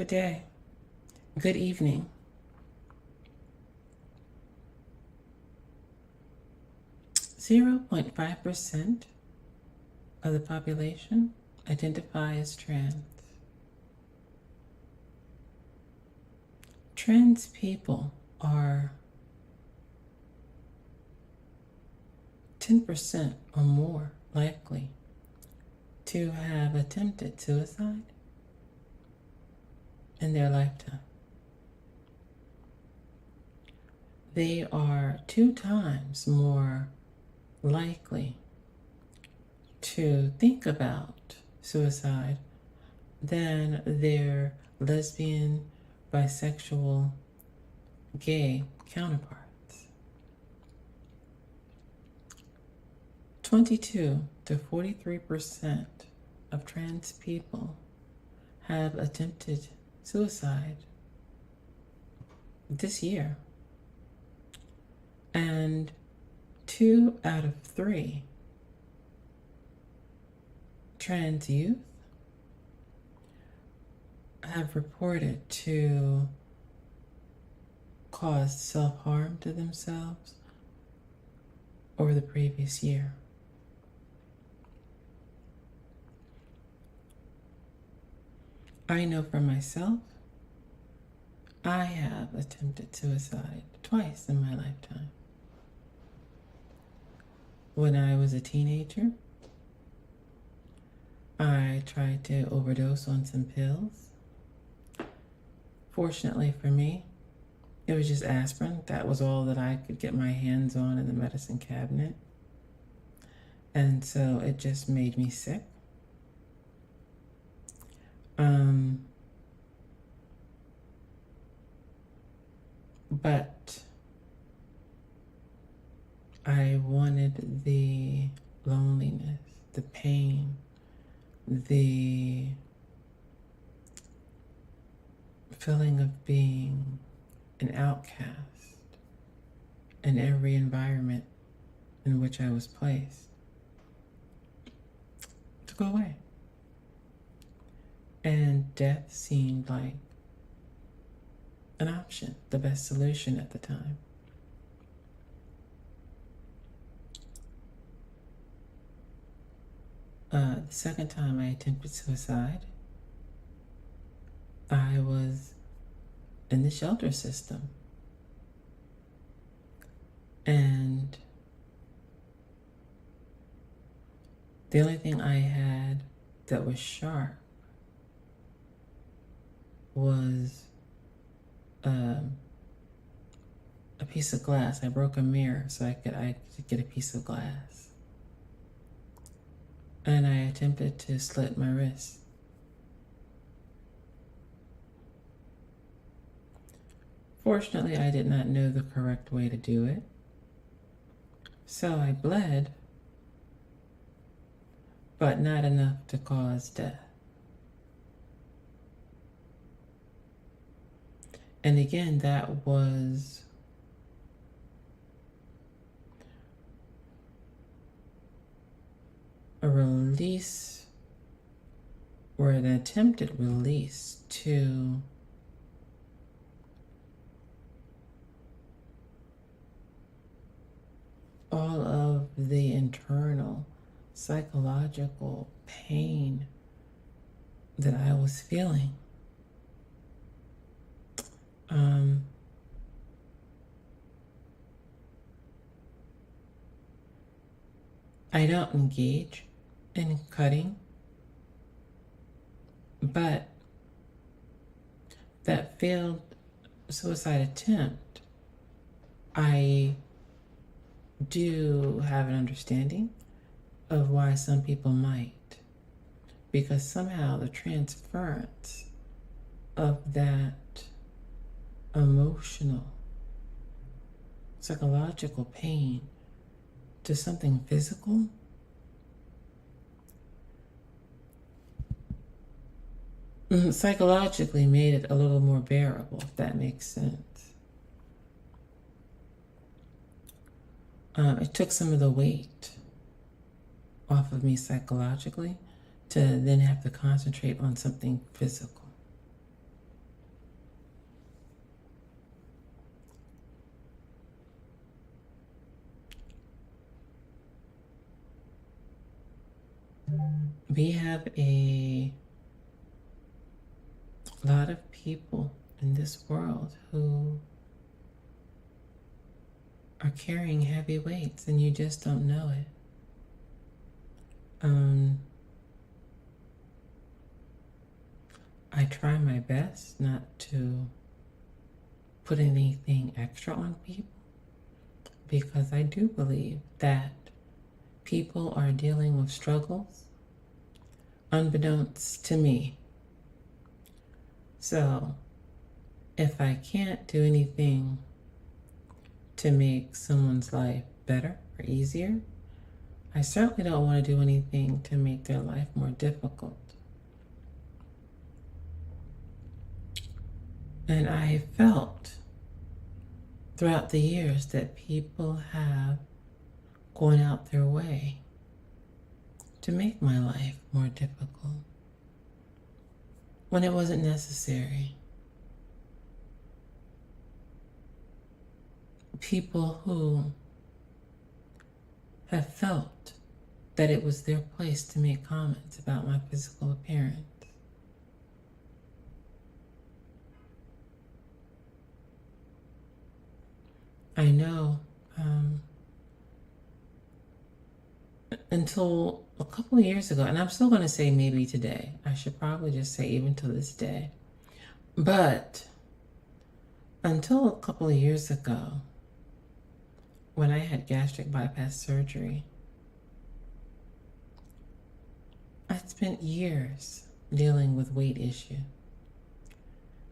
day, good evening. Zero 0.5% of the population identify as trans. Trans people are 10% or more likely to have attempted suicide in their lifetime. They are 2 times more likely to think about suicide than their lesbian, bisexual, gay counterparts. 22 to 43% of trans people have attempted suicide this year, and 2 out of 3 trans youth have reported to cause self-harm to themselves over the previous year. I know for myself, I have attempted suicide twice in my lifetime. When I was a teenager, I tried to overdose on some pills. Fortunately for me, it was just aspirin. That was all that I could get my hands on in the medicine cabinet. And so it just made me sick. But I wanted the loneliness, the pain, the feeling of being an outcast in every environment in which I was placed to go away. And death seemed like an option, the best solution at the time. The second time I attempted suicide, I was in the shelter system. And the only thing I had that was sharp was a piece of glass. I broke a mirror so I could get a piece of glass. And I attempted to slit my wrist. Fortunately, I did not know the correct way to do it. So I bled, but not enough to cause death. And again, that was a release, or an attempted release, to all of the internal psychological pain that I was feeling. I don't engage in cutting, but that failed suicide attempt, I do have an understanding of why some people might, because somehow the transference of that emotional, psychological pain to something physical psychologically made it a little more bearable, if that makes sense. It took some of the weight off of me psychologically to then have to concentrate on something physical. we have a lot of people in this world who are carrying heavy weights and you just don't know it. I try my best not to put anything extra on people because I do believe that people are dealing with struggles unbeknownst to me. So if I can't do anything to make someone's life better or easier, I certainly don't want to do anything to make their life more difficult. And I felt throughout the years that people have gone out their way to make my life more difficult when it wasn't necessary. People who have felt that it was their place to make comments about my physical appearance. I know until a couple of years ago, and I'm still going to say maybe today, I should probably just say even to this day, but until a couple of years ago, when I had gastric bypass surgery, I spent years dealing with weight issue.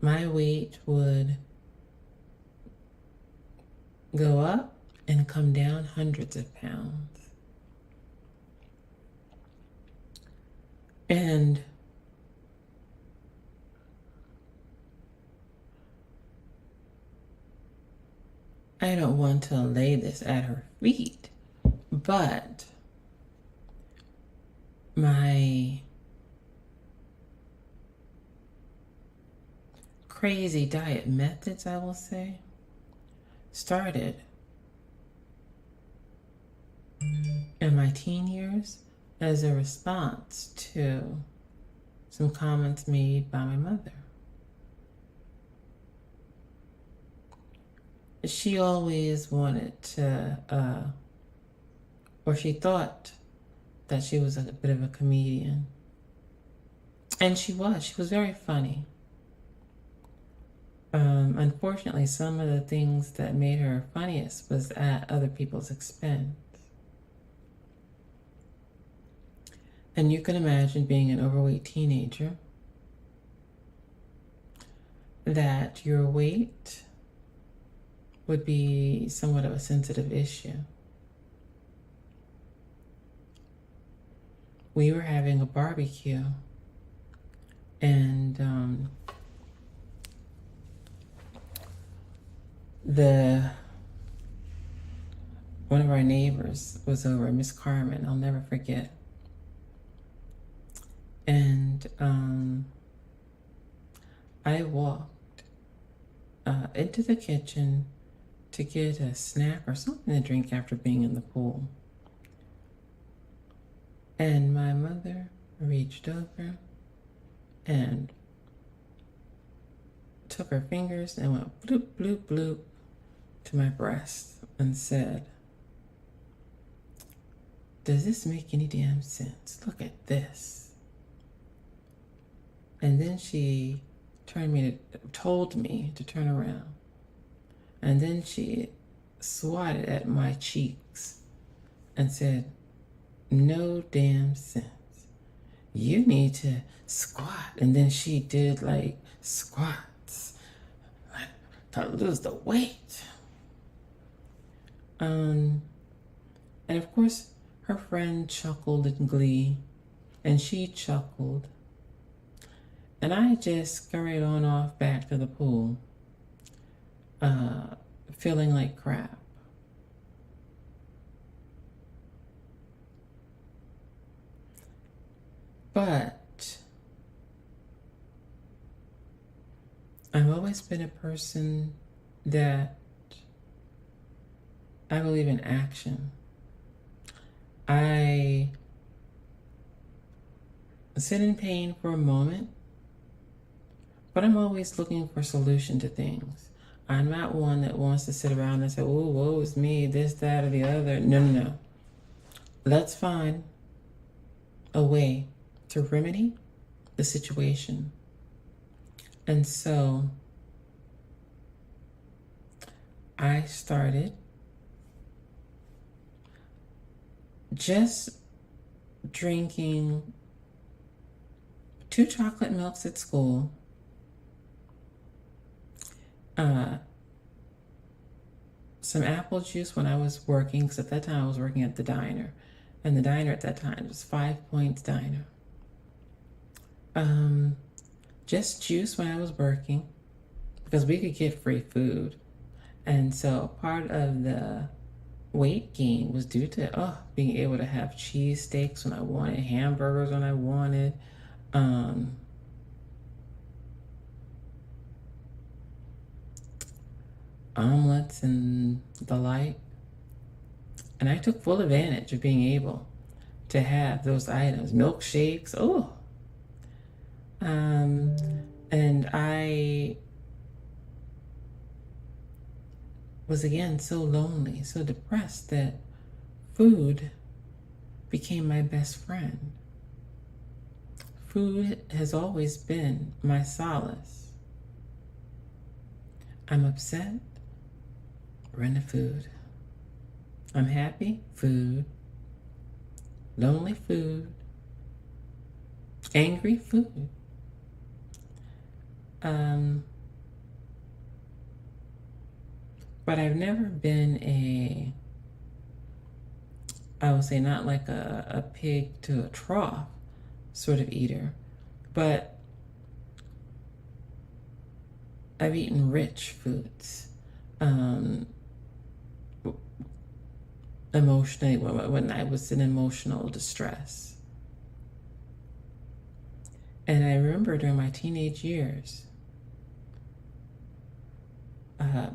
My weight would go up and come down hundreds of pounds. And I don't want to lay this at her feet, but my crazy diet methods, I will say, started in my teen years as a response to some comments made by my mother. She always wanted to, or she thought that she was a bit of a comedian. And she was very funny. Unfortunately, some of the things that made her funniest was at other people's expense. And you can imagine being an overweight teenager, that your weight would be somewhat of a sensitive issue. We were having a barbecue, and one of our neighbors was over, Miss Carmen, I'll never forget. And I walked into the kitchen to get a snack or something to drink after being in the pool. And my mother reached over and took her fingers and went bloop, bloop, bloop to my breast and said, "Does this make any damn sense? Look at this." And then she told me to turn around. And then she swatted at my cheeks and said, "No damn sense. You need to squat." And then she did like squats to lose the weight. And of course, her friend chuckled in glee, and she chuckled. And I just scurried on off back to the pool, feeling like crap. But I've always been a person that I believe in action. I sit in pain for a moment, but I'm always looking for a solution to things. I'm not one that wants to sit around and say, oh, woe is me, this, that, or the other. No, no, no. Let's find a way to remedy the situation. And so I started just drinking 2 chocolate milks at school, some apple juice when I was working, because at that time I was working at the diner. And the diner at that time was 5 Points Diner. Just juice when I was working, because we could get free food. And so part of the weight gain was due to being able to have cheesesteaks when I wanted, hamburgers when I wanted, omelets and the like. And I took full advantage of being able to have those items, milkshakes. And I was again so lonely, so depressed that food became my best friend. Food has always been my solace. I'm upset, run to food. I'm happy, food. Lonely, food. Angry, food. But I've never been I would say not like a pig to a trough sort of eater, but I've eaten rich foods. Emotionally, when I was in emotional distress. And I remember during my teenage years,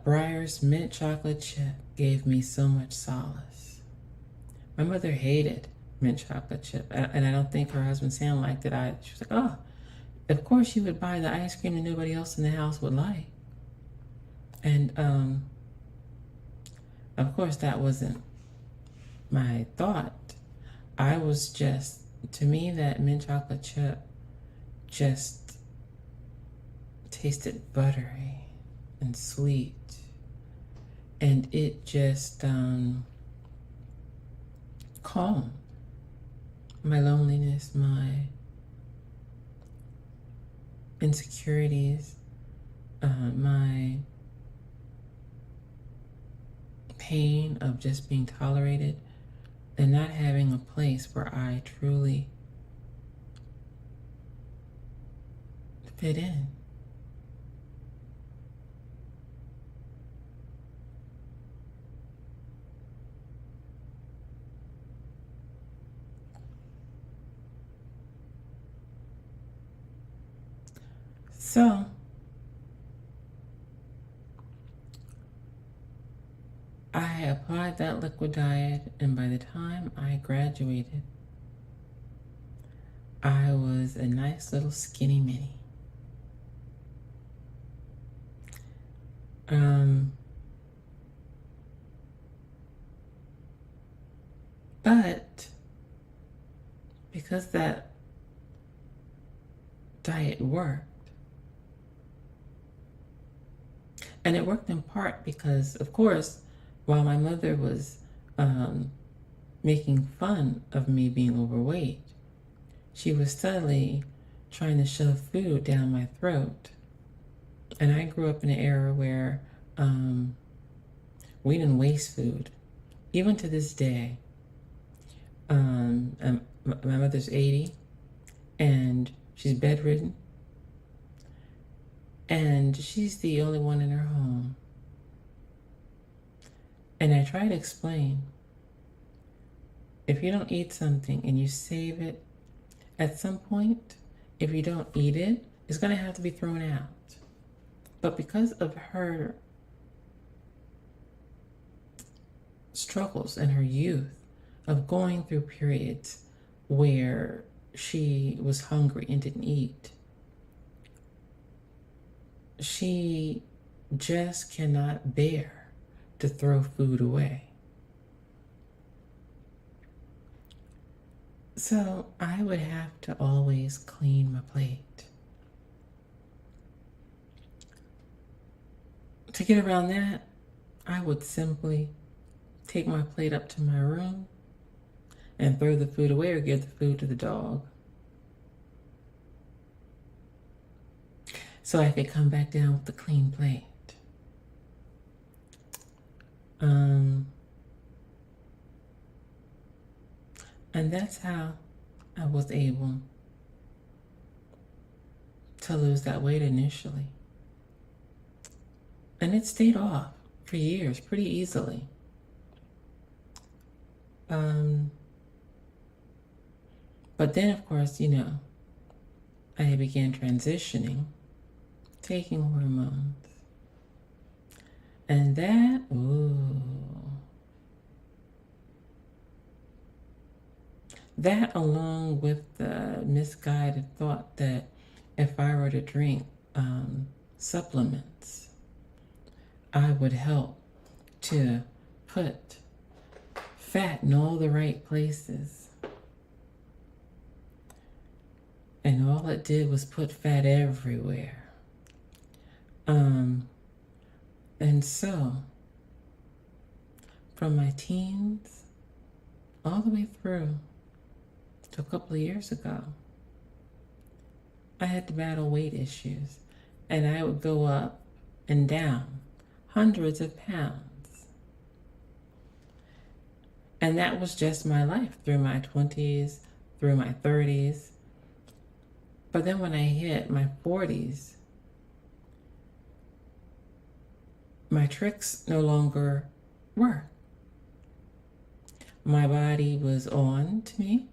Breyer's mint chocolate chip gave me so much solace. My mother hated mint chocolate chip, and I don't think her husband Sam liked it either. She was like, oh, of course she would buy the ice cream that nobody else in the house would like. And of course that wasn't my thought. I was just, to me, that mint chocolate chip just tasted buttery and sweet, and it just calmed my loneliness, my insecurities, my pain of just being tolerated and not having a place where I truly fit in. So I applied that liquid diet, and by the time I graduated, I was a nice little skinny mini. But because that diet worked, and it worked in part because, of course, while my mother was making fun of me being overweight, she was steadily trying to shove food down my throat. And I grew up in an era where we didn't waste food. Even to this day, my mother's 80 and she's bedridden. And she's the only one in her home. And I try to explain, if you don't eat something and you save it, at some point, if you don't eat it, it's going to have to be thrown out. But because of her struggles in her youth of going through periods where she was hungry and didn't eat. She just cannot bear to throw food away. So I would have to always clean my plate. To get around that, I would simply take my plate up to my room and throw the food away or give the food to the dog. So I could come back down with a clean plate. And that's how I was able to lose that weight initially. And it stayed off for years pretty easily. But then, of course, I began transitioning, taking hormones. And that, that along with the misguided thought that if I were to drink supplements, I would help to put fat in all the right places. And all it did was put fat everywhere. And so, from my teens all the way through to a couple of years ago, I had to battle weight issues. And I would go up and down hundreds of pounds. And that was just my life through my 20s, through my 30s. But then when I hit my 40s, my tricks no longer worked. My body was on to me,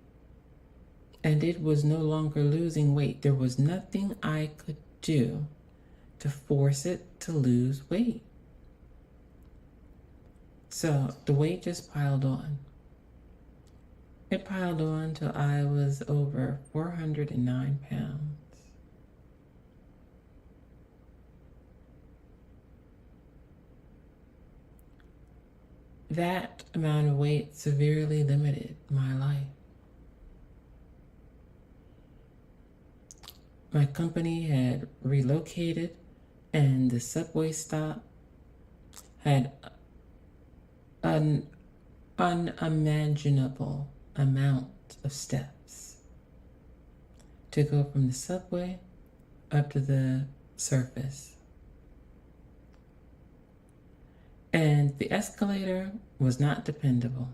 and it was no longer losing weight. There was nothing I could do to force it to lose weight. So the weight just piled on. It piled on till I was over 409 pounds. That amount of weight severely limited my life. My company had relocated, and the subway stop had an unimaginable amount of steps to go from the subway up to the surface. And the escalator was not dependable.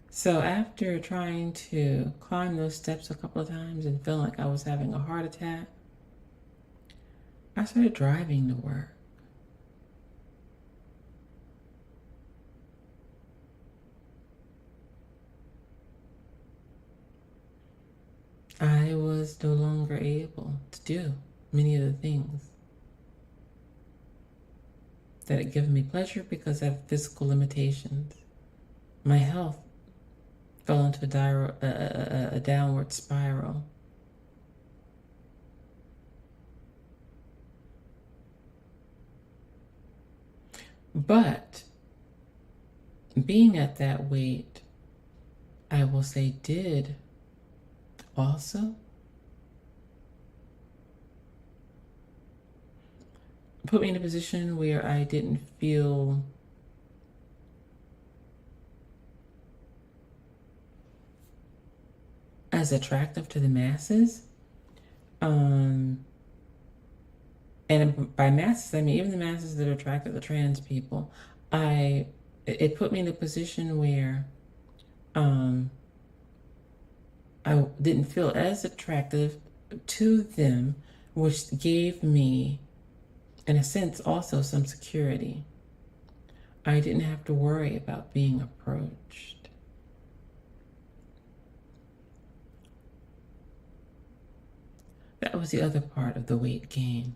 So after trying to climb those steps a couple of times and feeling like I was having a heart attack, I started driving to work. I was no longer able to do many of the things that had given me pleasure because I have physical limitations. My health fell into a downward spiral. But being at that weight, I will say, did also put me in a position where I didn't feel as attractive to the masses. And by masses, I mean even the masses that are attracted to trans people. It put me in a position where I didn't feel as attractive to them, which gave me, in a sense, also some security. I didn't have to worry about being approached. That was the other part of the weight gain.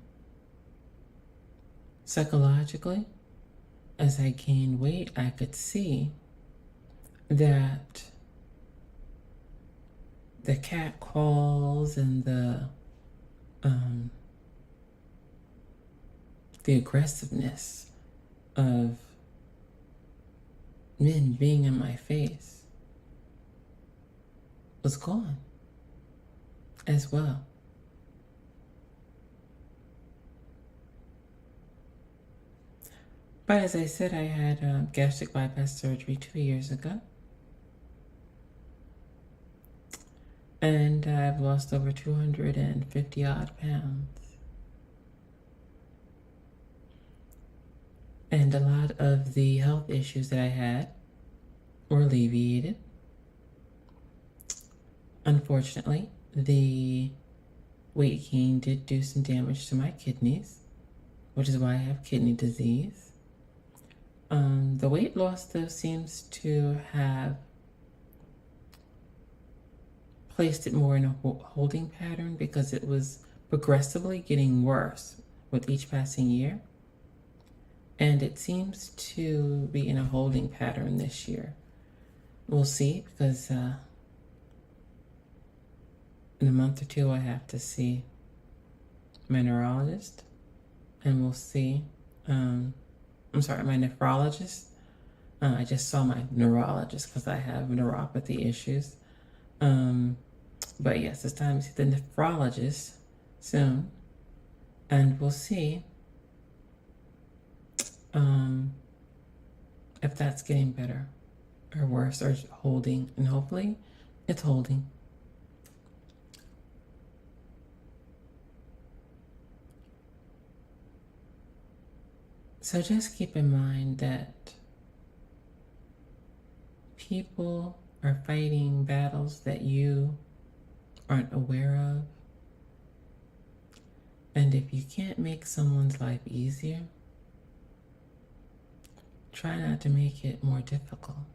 Psychologically, as I gained weight, I could see that the cat calls and the aggressiveness of men being in my face was gone as well. But as I said, I had gastric bypass surgery 2 years ago. And I've lost over 250 odd pounds. And a lot of the health issues that I had were alleviated. Unfortunately, the weight gain did do some damage to my kidneys, which is why I have kidney disease. The weight loss, though, seems to have placed it more in a holding pattern because it was progressively getting worse with each passing year. And it seems to be in a holding pattern this year. We'll see, because in a month or two I have to see my neurologist, and we'll see. My nephrologist. I just saw my neurologist because I have neuropathy issues. But yes, it's time to see the nephrologist soon, and we'll see if that's getting better or worse or holding, and hopefully it's holding. So just keep in mind that people are fighting battles that you aren't aware of. And if you can't make someone's life easier, try not to make it more difficult.